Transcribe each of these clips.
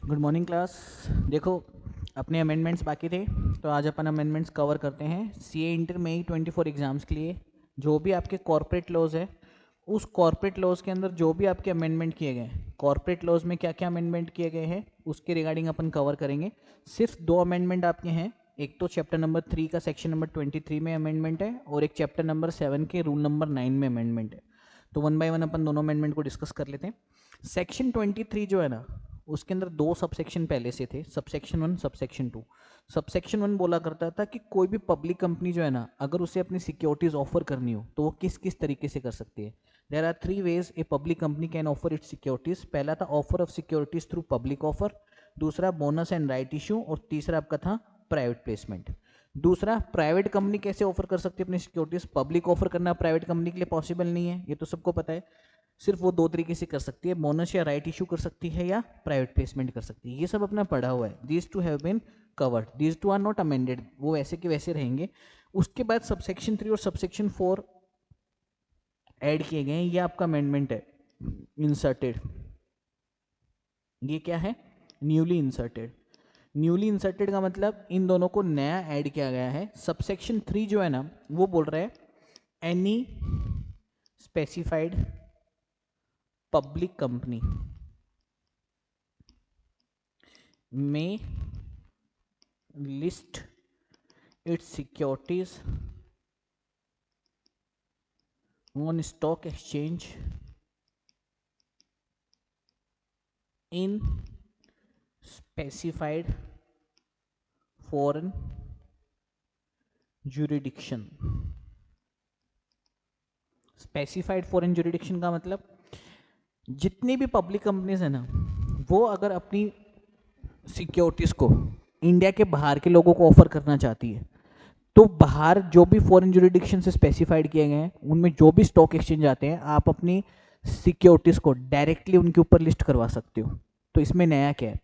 Good morning class. देखो, अपने amendments बाकी थे तो आज अपन अमेंडमेंट्स कवर करते हैं। सीए इंटर में 24 एग्जाम्स के लिए जो भी आपके कॉर्पोरेट लॉज है, उस कॉर्पोरेट लॉज के अंदर जो भी आपके अमेंडमेंट किए गए, कॉर्पोरेट लॉज में क्या क्या अमेंडमेंट किए गए हैं उसके रिगार्डिंग अपन कवर करेंगे। सिर्फ 2 अमेंडमेंट आपके हैं। एक तो चैप्टर नंबर 3 का सेक्शन नंबर 23 में अमेंडमेंट है और एक चैप्टर नंबर 7 के रूल नंबर 9 में अमेंडमेंट है। तो 1 बाय 1 अपन दोनों अमेंडमेंट को डिस्कस कर लेते हैं। सेक्शन 23 जो है ना, उसके अंदर 2 सबसेक्शन पहले से थे, सबसेक्शन 1 सबसेक्शन 2। सबसेक्शन 1 बोला करता था कि कोई भी पब्लिक कंपनी जो है ना, अगर उसे अपनी सिक्योरिटीज ऑफर करनी हो तो वो किस किस तरीके से कर सकती है। There are 3 ways a public company can offer its securities. पहला था offer of securities through public offer, दूसरा बोनस एंड राइट इशू और तीसरा आपका था प्राइवेट प्लेसमेंट। दूसरा, प्राइवेट कंपनी कैसे ऑफर कर सकती है अपनी सिक्योरिटीज। पब्लिक ऑफर करना प्राइवेट कंपनी के लिए पॉसिबल नहीं है, ये तो सबको पता है। सिर्फ वो 2 तरीके से कर सकती है, बोनस या राइट इशू कर सकती है या प्राइवेट प्लेसमेंट कर सकती है। ये सब अपना पढ़ा हुआ है। These two have been covered, these two are not amended, वो वैसे के वैसे रहेंगे। उसके बाद सबसेक्शन 3 और सबसेक्शन 4 ऐड किए गए हैं। ये आपका अमेंडमेंट है इंसर्टेड। ये क्या है? Newly inserted. न्यूली इंसर्टेड का मतलब इन दोनों को नया ऐड किया गया है। सबसेक्शन 3 जो है ना, वो बोल रहा है एनी स्पेसिफाइड पब्लिक कंपनी में list its securities on stock exchange in specified foreign jurisdiction। Specified foreign jurisdiction का मतलब जितनी भी पब्लिक कंपनीज है ना, वो अगर अपनी सिक्योरिटीज को इंडिया के बाहर के लोगों को ऑफर करना चाहती है तो बाहर जो भी फॉरेन जुरिडिक्शन से स्पेसिफाइड किए गए हैं उनमें जो भी स्टॉक एक्सचेंज आते हैं, आप अपनी सिक्योरिटीज को डायरेक्टली उनके ऊपर लिस्ट करवा सकते हो। तो इसमें नया क्या है?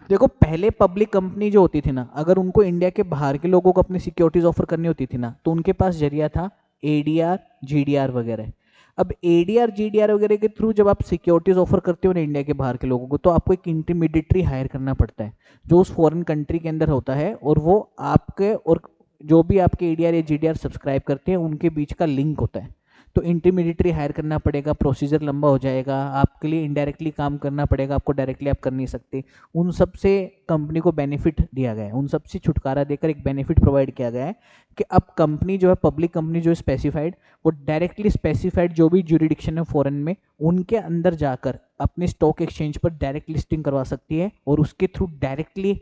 देखो, पहले पब्लिक कंपनी जो होती थी ना, अगर उनको इंडिया के बाहर के लोगों को अपनी सिक्योरिटीज ऑफर करनी होती थी ना, तो उनके पास जरिया था एडीआर जीडीआर वगैरह। अब एडीआर जीडीआर वगैरह के थ्रू जब आप सिक्योरिटीज ऑफर करते हो ना इंडिया के बाहर के लोगों को, तो आपको एक इंटरमीडिएटरी हायर करना पड़ता है जो उस फॉरेन कंट्री के अंदर होता है, और वो आपके और जो भी आपके एडीआर या जीडीआर सब्सक्राइब करते हैं उनके बीच का लिंक होता है। तो इंटरमीडिएटरी हायर करना पड़ेगा, प्रोसीजर लंबा हो जाएगा, आपके लिए इनडायरेक्टली काम करना पड़ेगा, आपको डायरेक्टली आप कर नहीं सकते। उन सब से कंपनी को बेनिफिट दिया गया है, उन सब से छुटकारा देकर एक बेनिफिट प्रोवाइड किया गया है कि अब कंपनी जो है, पब्लिक कंपनी जो है स्पेसिफाइड, वो डायरेक्टली स्पेसिफाइड जो भी जुरिडिक्शन है फॉरेन में, उनके अंदर जाकर अपने स्टॉक एक्सचेंज पर डायरेक्ट लिस्टिंग करवा सकती है और उसके थ्रू डायरेक्टली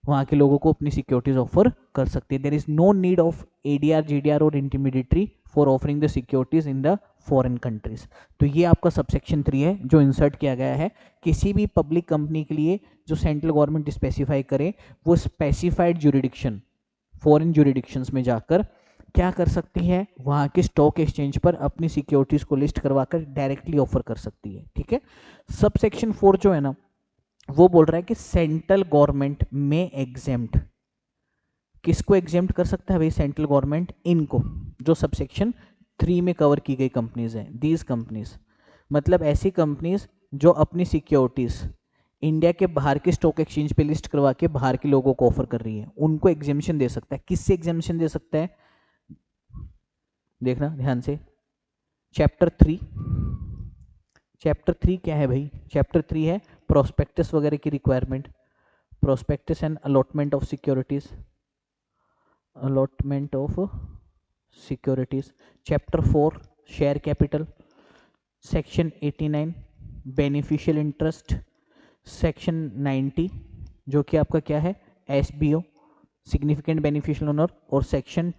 वहाँ के लोगों को अपनी सिक्योरिटीज ऑफर कर सकती है। There is no need of ADR GDR और intermediary for offering the securities in the foreign countries. तो ये आपका सबसेक्शन 3 है जो इंसर्ट किया गया है। किसी भी पब्लिक कंपनी के लिए जो सेंट्रल गवर्नमेंट स्पेसिफाई करे, वो स्पेसिफाइड जुरिडिक्शन फॉरेन जुरिडिक्शंस में जाकर क्या कर सकती है, वहाँ के स्टॉक एक्सचेंज पर अपनी सिक्योरिटीज को लिस्ट करवाकर डायरेक्टली ऑफर कर सकती है। ठीक है। सबसेक्शन 4 जो है ना, वो बोल रहा है कि सेंट्रल गवर्नमेंट में एग्जेम्प्ट, किसको एग्जेम्प्ट कर सकता है भाई? सेंट्रल गवर्नमेंट, इनको जो सबसेक्शन 3 में कवर की गई कंपनीज हैं, दीज कंपनीज, मतलब ऐसी कंपनीज जो अपनी सिक्योरिटीज इंडिया के बाहर के स्टॉक एक्सचेंज पे लिस्ट करवा के बाहर के लोगों को ऑफर कर रही है, उनको एग्जेम्पशन दे सकता है। किससे एग्जेम्पशन दे सकता है? देखना ध्यान से। चैप्टर 3, चैप्टर 3 क्या है भाई? चैप्टर 3 है प्रोस्पेक्टस वगैरह की requirement, prospectus and allotment of securities, allotment of securities. Chapter 4 share capital, section 89 beneficial interest, section 90 जो कि आपका क्या है? एसबीओ सिग्निफिकेंट बेनिफिशियल ओनर, और सेक्शन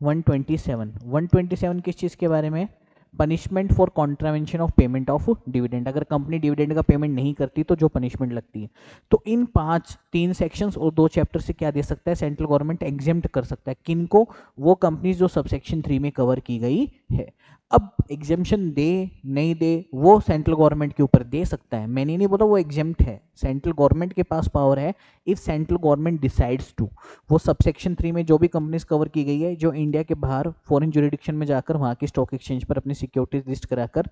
127 किस चीज़ के बारे में? Punishment for contravention of payment of dividend. अगर कंपनी डिविडेंड का पेमेंट नहीं करती तो जो पनिशमेंट लगती है। तो इन 3 सेक्शंस और 2 चैप्टर से क्या दे सकता है? सेंट्रल गवर्नमेंट एग्जेम्प्ट कर सकता है। किनको? वो कंपनीज जो सबसेक्शन 3 में कवर की गई है। अब एग्जेम्पशन दे नहीं दे वो सेंट्रल गवर्नमेंट के ऊपर दे सकता है, मैंने नहीं बोला वो एग्जेम्प्ट है, सेंट्रल गवर्नमेंट के पास पावर है। If central government decides to, वो सबसेक्शन 3 में जो भी कंपनीज कवर की गई है जो इंडिया के बाहर फॉरेन जुरिडिक्शन में जाकर वहाँ के स्टॉक एक्सचेंज पर अपनी सिक्योरिटीज लिस्ट कराकर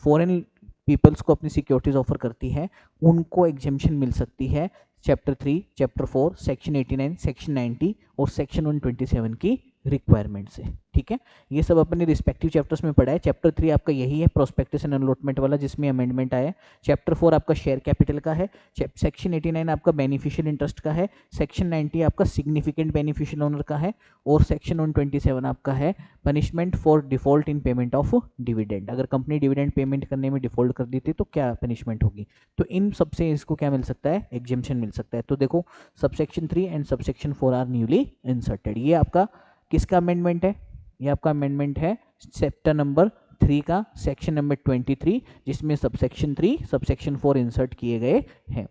फॉरेन पीपल्स को अपनी सिक्योरिटीज ऑफर करती है, उनको एग्जेम्पशन मिल सकती है चैप्टर 3, चैप्टर 4, सेक्शन 89, सेक्शन 90 और सेक्शन 127 की रिक्वायरमेंट से। ठीक है, ये सब अपने रिस्पेक्टिव चैप्टर्स में पढ़ा है। चैप्टर 3 आपका यही है प्रोस्पेक्टस एंड अलॉटमेंट वाला, जिसमें अमेंडमेंट आया है। चैप्टर 4 आपका शेयर कैपिटल का है। सेक्शन 89 आपका बेनिफिशियल इंटरेस्ट का है। सेक्शन 90 आपका सिग्निफिकेंट बेनिफिशियल ओनर का है। और सेक्शन 127 आपका है punishment for default in payment of dividend. अगर कंपनी डिविडेंड पेमेंट करने में डिफॉल्ट कर दी थी तो क्या पनिशमेंट होगी। तो इन सबसे इसको क्या मिल सकता है, एग्जेम्पशन मिल सकता है। तो देखो subsection 3 and subsection 4 are newly inserted. ये आपका किसका अमेंडमेंट है, ये आपका अमेंडमेंट है चैप्टर नंबर 3 का सेक्शन नंबर 23, जिसमें सबसेक्शन 3 सबसेक्शन 4 इंसर्ट किए गए हैं।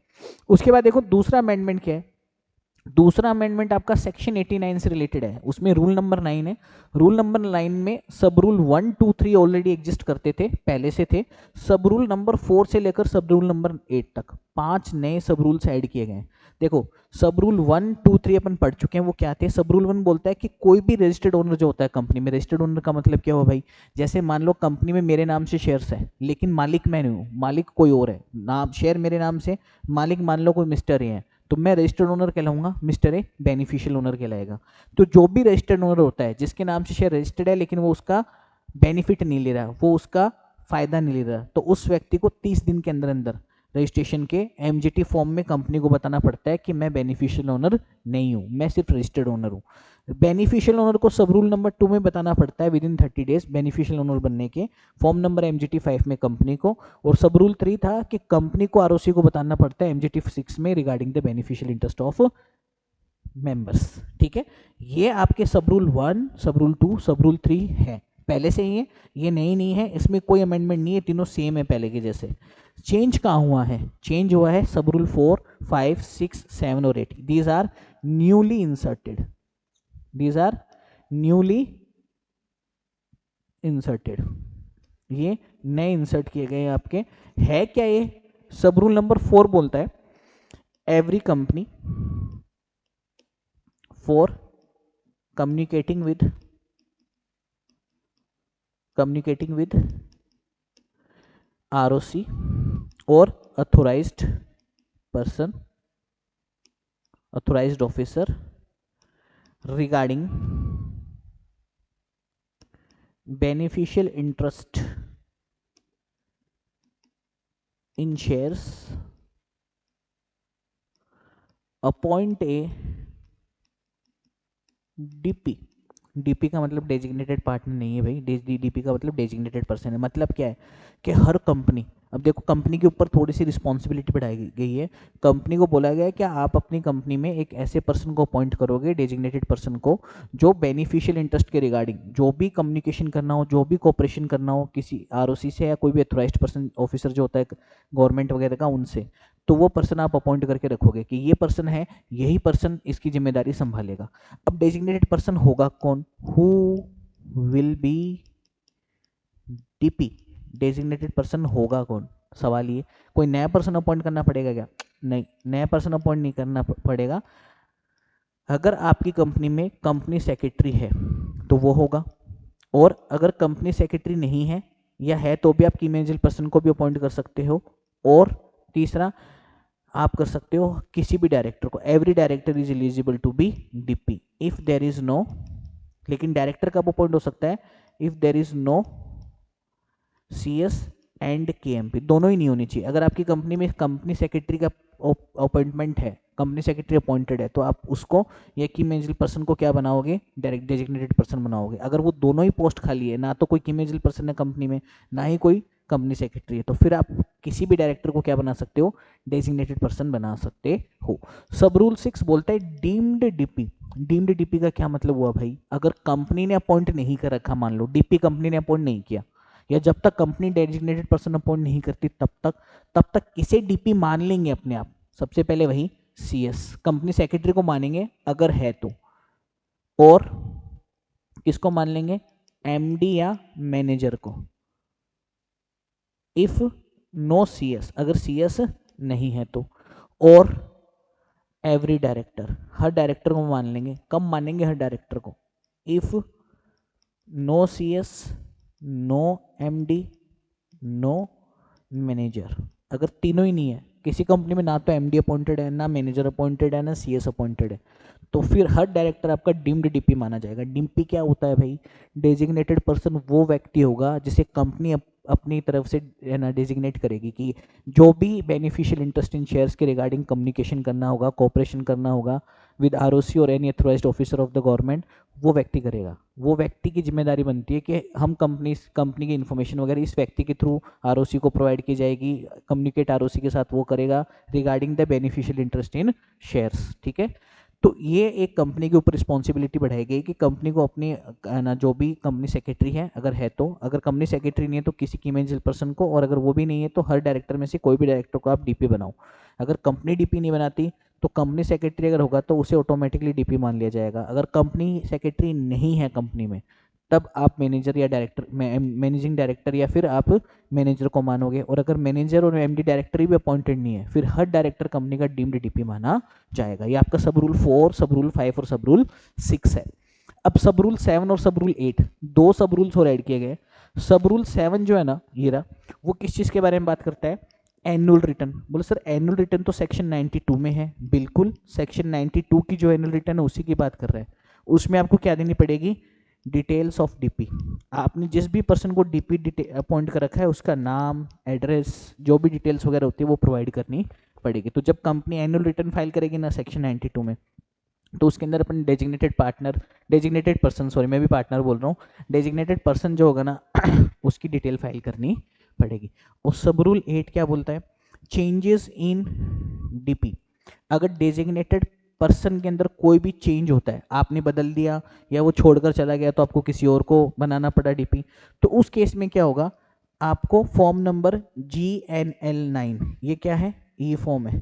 उसके बाद देखो दूसरा अमेंडमेंट क्या है। दूसरा अमेंडमेंट आपका सेक्शन 89 से रिलेटेड है, उसमें रूल नंबर 9 है। रूल नंबर 9 में सब रूल 1, 2, 3 ऑलरेडी एग्जिस्ट करते थे, पहले से थे। सब रूल नंबर 4 से लेकर सब रूल नंबर 8 तक 5 नए सब रूल्स ऐड किए गए हैं। देखो सब रूल 1, 2, 3 अपन पढ़ चुके हैं, वो क्या थे। सब रूल 1 बोलता है कि कोई भी रजिस्टर्ड ओनर जो होता है कंपनी में, रजिस्टर्ड ओनर का मतलब क्या हुआ भाई, जैसे मान लो कंपनी में मेरे नाम से शेयर्स है लेकिन मालिक मैं नहीं हूँ, मालिक कोई और है, नाम शेयर मेरे नाम से, मालिक मान लो कोई मिस्टर ए है, तो मैं रजिस्टर्ड ओनर कहलाऊंगा, मिस्टर ए बेनिफिशियल ओनर कहलाएगा। तो जो भी रजिस्टर्ड ओनर होता है जिसके नाम से शेयर रजिस्टर्ड है लेकिन वो उसका बेनिफिट नहीं ले रहा, वो उसका फायदा नहीं ले रहा, तो उस व्यक्ति को 30 दिन के अंदर अंदर रजिस्ट्रेशन के एमजीटी फॉर्म में कंपनी को बताना पड़ता है कि मैं बेनिफिशियल ओनर नहीं हूं, मैं सिर्फ रजिस्टर्ड ओनर हूं। बेनिफिशियल ओनर को सब रूल नंबर 2 में बताना पड़ता है with in 30 days beneficial owner बनने के, फॉर्म नंबर एमजीटी 5 में कंपनी को। और सब रूल 3 था कि कंपनी को आरओसी को बताना पड़ता है एमजीटी 6 में regarding the beneficial interest of members. ठीक है, ये आपके सब रूल 1, सब रूल 2, सब रूल 3 है, पहले से ही है, ये नई नहीं है, इसमें कोई अमेंडमेंट नहीं है, तीनों सेम है पहले के जैसे। चेंज कहाँ हुआ है, चेंज हुआ है सब रूल 4, 5, 6, 7 और 8, these are newly inserted, these are newly inserted, ये नए इंसर्ट किए गए आपके। है क्या ये, सब रूल नंबर 4 बोलता है every company for communicating with ROC or authorized person, authorized officer regarding beneficial interest in shares, appoint a DP। DP का मतलब डेजिग्नेटेड पार्टनर नहीं है भाई, डीपी का मतलब डेजिग्नेटेड पर्सन है। मतलब क्या है कि हर कंपनी, अब देखो कंपनी के ऊपर थोड़ी सी रिस्पॉन्सिबिलिटी बढ़ाई गई है। कंपनी को बोला गया है कि आप अपनी कंपनी में एक ऐसे पर्सन को अपॉइंट करोगे, डेजिग्नेटेड पर्सन को, जो बेनिफिशियल इंटरेस्ट के रिगार्डिंग जो भी कम्युनिकेशन करना हो, जो भी कोऑपरेशन करना हो किसी आरओसी से या कोई भी अथोराइज्ड पर्सन ऑफिसर जो होता है गवर्नमेंट वगैरह का, उनसे, तो वो पर्सन आप अपॉइंट करके रखोगे कि ये पर्सन है, यही पर्सन इसकी जिम्मेदारी संभालेगा। अब डेजिग्नेटेड पर्सन होगा कौन, who will be DP, designated person होगा कौन, सवाल ये। कोई नया पर्सन अपॉइंट करना पड़ेगा क्या, नहीं, नया पर्सन अपॉइंट नहीं करना पड़ेगा। अगर आपकी कंपनी में कंपनी सेक्रेटरी है तो वो होगा, और अगर कंपनी सेक्रेटरी नहीं है या है तो भी आप की मैनेजर पर्सन को भी अपॉइंट कर सकते हो। और तीसरा आप कर सकते हो किसी भी डायरेक्टर को, every director is eligible to be DP if there is no, लेकिन डायरेक्टर कब अपॉइंट हो सकता है, if there is no CS and KMP, दोनों ही नहीं होनी चाहिए। अगर आपकी कंपनी में कंपनी सेक्रेटरी का अपॉइंटमेंट है, कंपनी सेक्रेटरी अपॉइंटेड है, तो आप उसको या की मैनेजर पर्सन को क्या बनाओगे, डायरेक्ट डेजिग्नेटेड पर्सन बनाओगे। अगर वो दोनों ही पोस्ट खाली है, ना तो कोई की मैनेजर पर्सन है कंपनी में, ना ही कोई कंपनी सेक्रेटरी है, तो फिर आप किसी भी डायरेक्टर को क्या बना सकते हो, डेजिग्नेटेड पर्सन बना सकते हो। सब रूल 6 बोलता है डीम्ड डीपी। डीम्ड डीपी का क्या मतलब हुआ भाई, अगर कंपनी ने अपॉइंट नहीं कर रखा, मान लो डीपी कंपनी ने अपॉइंट नहीं किया, या जब तक कंपनी डेजिग्नेटेड पर्सन अपॉइंट नहीं करती तब तक किसे डीपी मान लेंगे अपने आप, सबसे पहले वही सीएस कंपनी सेक्रेटरी को मानेंगे अगर है तो, और किसको मान लेंगे, एमडी या मैनेजर को, इफ नो सीएस, अगर सीएस नहीं है तो, और एवरी डायरेक्टर, हर डायरेक्टर को मान लेंगे। कब मानेंगे हर डायरेक्टर को, if no CS, no MD, no manager. अगर तीनों ही नहीं है, किसी कंपनी में ना तो एमडी अपॉइंटेड है, ना मैनेजर अपॉइंटेड है, ना सीएस अपॉइंटेड है, तो फिर हर डायरेक्टर आपका डीम्ड डीपी माना जाएगा। डीपी क्या होता है भाई? डेजिग्नेटेड पर्सन वो व्यक्ति होगा जिसे कंपनी अपनी तरफ से है ना डेजिग्नेट करेगी कि जो भी बेनिफिशियल इंटरेस्ट इन शेयर्स के रिगार्डिंग कम्युनिकेशन करना होगा, कोऑपरेशन करना होगा विद आरओसी और any authorised officer of the government, वो व्यक्ति करेगा। वो व्यक्ति की जिम्मेदारी बनती है कि हम कंपनी की इन्फॉर्मेशन वगैरह इस व्यक्ति के थ्रू आरओसी को प्रोवाइड की जाएगी, कम्युनिकेट आरओसी के साथ वो करेगा regarding the beneficial interest in shares. ठीक है, तो ये एक कंपनी के ऊपर रिस्पॉन्सिबिलिटी बढ़ाई गई कि कंपनी को अपनी ना जो भी कंपनी सेक्रेटरी है, अगर है तो, अगर कंपनी सेक्रेटरी नहीं है तो किसी कीमेंजियल पर्सन को, और अगर वो भी नहीं है तो हर डायरेक्टर में से कोई भी डायरेक्टर को आप डीपी बनाओ। अगर कंपनी डीपी नहीं बनाती तो कंपनी सेक्रेटरी अगर होगा तो उसे ऑटोमेटिकली डीपी मान लिया जाएगा। अगर कंपनी सेक्रेटरी नहीं है कंपनी में, तब आप मैनेजर या डायरेक्टर, मैनेजिंग डायरेक्टर या फिर आप मैनेजर को मानोगे। और अगर मैनेजर और एमडी डायरेक्टर भी अपॉइंटेड नहीं है, फिर हर डायरेक्टर कंपनी का डीम्ड डीपी माना जाएगा। ये आपका सब रूल 4, सब रूल 5 और सब रूल 6 है। अब सब रूल 7 और सब रूल 8, दो सब रूल्स और ऐड किए गए। सब रूल 7 जो है ना, ये रहा, वो किस चीज़ के बारे में बात करता है? Annual return. बोले सर एनुअल रिटर्न तो सेक्शन 92 में है। बिल्कुल, सेक्शन 92 की जो एनुअल रिटर्न है उसी की बात कर रहे हैं। उसमें आपको क्या देनी पड़ेगी? Details of DP. आपने जिस भी पर्सन को डीपी अपॉइंट कर रखा है उसका नाम, एड्रेस, जो भी डिटेल्स वगैरह होती है वो प्रोवाइड करनी पड़ेगी। तो जब कंपनी एनुअल रिटर्न फाइल करेगी ना सेक्शन 92 में, तो उसके अंदर अपन डेजिग्नेटेड पर्सन, सॉरी मैं भी पार्टनर बोल रहा हूँ, डेजिग्नेटेड पर्सन जो होगा ना उसकी डिटेल फाइल करनी पड़ेगी। और सब रूल 8 क्या बोलता है? Changes in DP. अगर डेजिग्नेटेड पर्सन के अंदर कोई भी चेंज होता है, आपने बदल दिया या वो छोड़कर चला गया तो आपको किसी और को बनाना पड़ा डीपी, तो उस केस में क्या होगा? आपको फॉर्म नंबर GNL9, ये क्या है? ई फॉर्म है।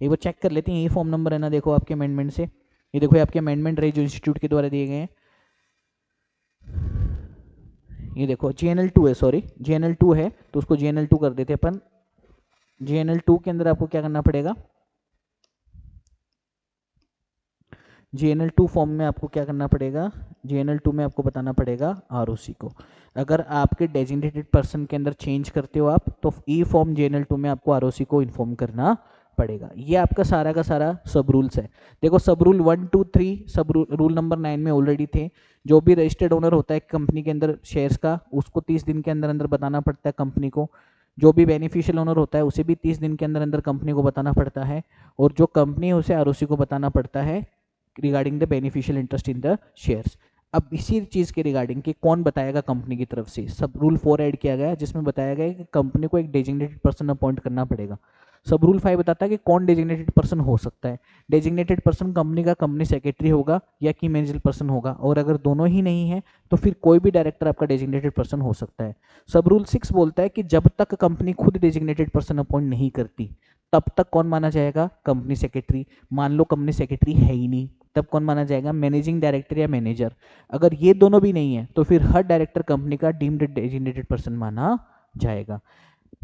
एक बार चेक कर लेते हैं, ये फॉर्म नंबर है ना, देखो आपके अमेंडमेंट से, ये देखो ये आपके अमेंडमेंट रहे जो इंस्टीट्यूट के द्वारा दिए गए हैं। ये देखो GNL2 है, सॉरी GNL2 है, तो उसको GNL2 कर देते अपन। GNL2 के अंदर आपको क्या करना पड़ेगा? GNL2 फॉर्म में आपको क्या करना पड़ेगा? GNL2 में आपको बताना पड़ेगा आरओसी को। अगर आपके डेजिग्नेटेड पर्सन के अंदर चेंज करते हो आप, तो ई फॉर्म GNL2 में आपको आरओसी को इन्फॉर्म करना पड़ेगा। ये आपका सारा का सारा सब रूल्स है। देखो सब रूल 1, 2, 3 सब रूल नंबर 9 में ऑलरेडी थे। जो भी रजिस्टर्ड ओनर होता है कंपनी के अंदर शेयर्स का, उसको 30 दिन के अंदर अंदर बताना पड़ता है कंपनी को। जो भी बेनिफिशियल ओनर होता है उसे भी 30 दिन के अंदर अंदर कंपनी को बताना पड़ता है। और जो कंपनी है उसे आरओसी को बताना पड़ता है regarding the beneficial interest in the shares. अब इसी चीज़ के रिगार्डिंग कि कौन बताएगा कंपनी की तरफ से, सब रूल 4 ऐड किया गया है जिसमें बताया गया है कि कंपनी को एक डेजिग्नेटेड पर्सन अपॉइंट करना पड़ेगा। सब रूल 5 बताता है कि कौन डेजिग्नेटेड पर्सन हो सकता है। डेजिग्नेटेड पर्सन कंपनी का कंपनी सेक्रेटरी होगा या की मैनेजर पर्सन होगा, और अगर दोनों ही नहीं है तो फिर कोई भी डायरेक्टर आपका डेजिग्नेटेड पर्सन हो सकता है। सब रूल 6 बोलता है कि जब तक कंपनी खुद डेजिग्नेटेड पर्सन अपॉइंट नहीं करती तब तक कौन माना जाएगा? Company secretary. मान लो कंपनी सेक्रेटरी है ही नहीं, तब कौन माना जाएगा? मैनेजिंग डायरेक्टर या मैनेजर। अगर ये दोनों भी नहीं है तो फिर हर डायरेक्टर कंपनी का डीम्ड डेजिग्नेटेड पर्सन माना जाएगा।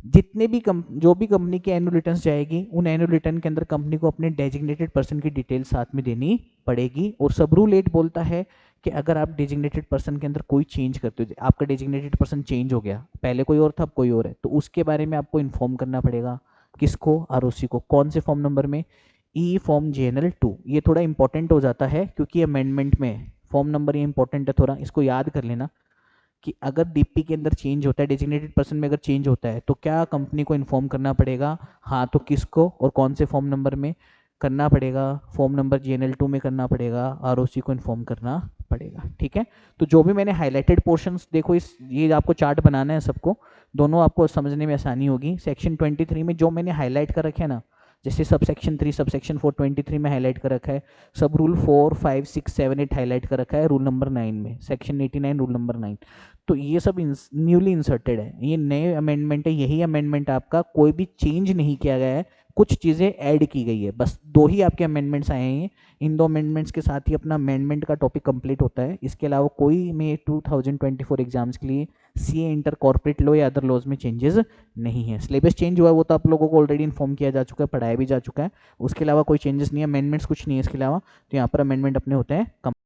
जितने भी जो भी कंपनी की एनुअल रिटर्न्स जाएगी, उन एनुअल रिटर्न के अंदर कंपनी को अपने डेजिग्नेटेड पर्सन की डिटेल साथ में देनी पड़ेगी। और सब रूल 8 बोलता है कि अगर आप डेजिग्नेटेड पर्सन के अंदर कोई चेंज करते हो, आपका डेजिग्नेटेड पर्सन चेंज हो गया, पहले कोई और था अब कोई और है, तो उसके बारे में आपको इन्फॉर्म करना पड़ेगा। किसको? आरओसी को। कौन से फॉर्म नंबर में? ई फॉर्म GNL2। ये थोड़ा इंपॉर्टेंट हो जाता है क्योंकि अमेंडमेंट में फॉर्म नंबर ये इंपॉर्टेंट है, थोड़ा इसको याद कर लेना कि अगर डीपी के अंदर चेंज होता है, डेजिग्नेटेड पर्सन में अगर चेंज होता है तो क्या कंपनी को इन्फॉर्म करना पड़ेगा? हाँ, तो किसको और कौन से फॉर्म नंबर में करना पड़ेगा? फॉर्म नंबर GNL2 में करना पड़ेगा, आरओसी को इन्फॉर्म करना पड़ेगा। ठीक है, तो जो भी मैंने हाईलाइटेड पोर्शंस, देखो इस ये आपको चार्ट बनाना है सबको, दोनों आपको समझने में आसानी होगी। सेक्शन 23 में जो मैंने हाईलाइट कर रखे हैं ना, जैसे सब सेक्शन 3, सब सेक्शन 4 23 में हाईलाइट कर रखा है, सब रूल 4, 5, 6, 7, 8 हाईलाइट कर रखा है रूल नंबर 9 में, सेक्शन 89 रूल नंबर 9। तो ये सब न्यूली इंसर्टेड है, ये नए अमेंडमेंट है। यही अमेंडमेंट आपका, कोई भी चेंज नहीं किया गया है, कुछ चीज़ें ऐड की गई है, बस 2 ही आपके अमेंडमेंट्स आए हैं। इन 2 अमेंडमेंट्स के साथ ही अपना अमेंडमेंट का टॉपिक कंप्लीट होता है। इसके अलावा कोई में 2024 एग्जाम्स के लिए CA इंटर कॉर्पोरेट लॉ या अदर लॉज में चेंजेस नहीं है। सिलेबस चेंज हुआ है वो तो आप लोगों को ऑलरेडी इन्फॉर्म किया जा चुका है, पढ़ाया भी जा चुका है। उसके अलावा कोई चेंजेस नहीं है, अमेंडमेंट्स कुछ नहीं है इसके अलावा। तो यहाँ पर अमेंडमेंट अपने होते हैं